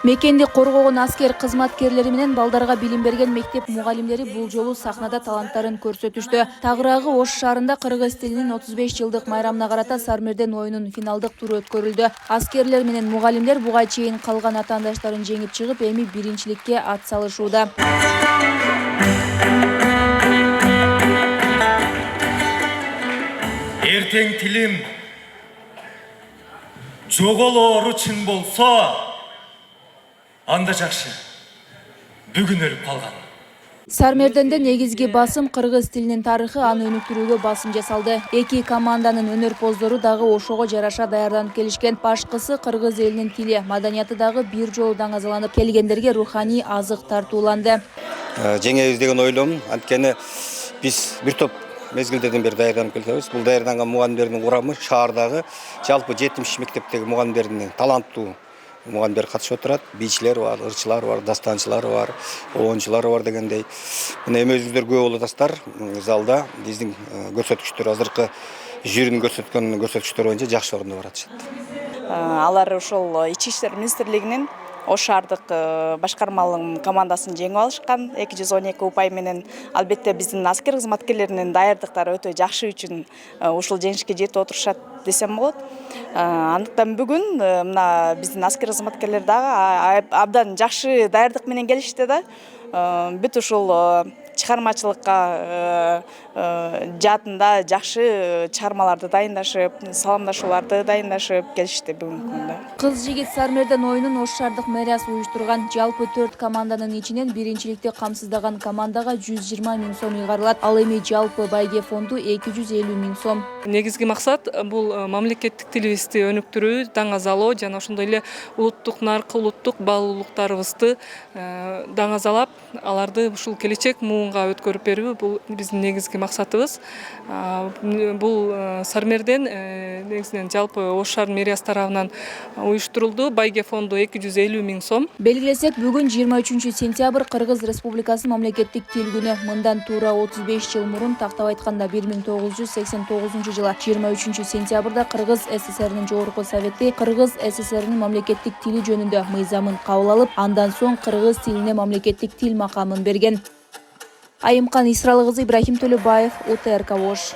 Мекенди коргогон аскер кызматкерлери менен балдарга билим берген мектеп мугалимдери бул жолу сахнада таланттарын көрсөтүштү. Тагыраагы Ош шаарында кыргыз тилинин 35 жылдык майрамына карата Сармерден оюнун финалдык туру өткөрүлдү. Аскерлер менен мугалимдер буга чейин калган атаандаштарын жеңип чыгып, эми биринчиликке ат салышууда. Эртең тилим жоголоору чын болсо, анда жакшы. Бүгүн өлүп калган. Сармерденде негизги басым кыргыз тилинин тарыхы, аны өнүктүрүүгө басым жасалды. Эки команданын өнөрпоздору дагы ошого жараша даярданып келишкен. Башкысы кыргыз элинин тили, маданияты дагы бир жолу даңазаланып, келгендерге руханий азык тартууланды. Жеңебиз деген ойлойм. Анткени биз бир топ мезгилдерден бери даярданып келебиз. Бул даярданган мугалимдердин курамы шаардагы жалпы 70 мектептеги мугалимдердин таланттуу мугалимдер катышып отурат. Бийчилер бар, ырчылар бар, дастанчылар бар, оончулар бар дегендей. Мына эмебиздер көп болуп атасыздар. Залда биздин көрсөткүчтөр азыркы жюринин көрсөткөн көрсөткүчтөр боюнча жакшы орунда баратышат. Алар ошол Ички иштер министрлигинин Ош шаардык башкармалык командасын жеңип алышкан. 212 упай менен албетте биздин аскер кызматкерлеринин даярдыктары өтө жакшы үчүн ушул жеңишке жетип отурушат десем болот. Андыктан бүгүн мына биздин аскер кызматкерлер дагы абдан жакшы даярдык менен келишти да. Бүт ушул чыгармачылыкка жаатында жакшы чыгармаларды дайындашып, саламдашууларды дайындашып келишти бүгүнкү күндө. Кыз жигит Сармерден оюнун Ош шаардык мэриясы уюштурган. Жалпы 4 команданын ичинен биринчиликти камсыздаган командага 120 000 сом ыйгарылат. Ал эми жалпы байге фонду 250 000 сом. Негизги максат бул мамлекеттик тилибизди өнүктүрүү, даңазалоо жана ошондой эле улуттук наркы, улуттук баалуулуктарыбызды даңазалап, аларды ушул келечек муунга өткөрүп берүү бул биздин негизги максатыбыз. Бул Сармерден негизинен жалпы Ош шаар мэриясы тарабынан уюштурулду. Байге фонду 250 000 сом. Белгилесек, бүгүн 23 сентябрь Кыргыз Республикасынын мамлекеттик тил күнү. Мындан туура 35 жыл мурун, тактап айтканда 1989 жылы 23 сентябрда Кыргыз СССРнин Жогорку Совети Кыргыз СССРнин мамлекеттик тили жөнүндө мыйзамын кабыл алып, андан соң кыргыз тилине мамлекеттик тил макамын берген. Айымкан Исралы кызы, Ибрахим Төлөбаев, УТРК Ош.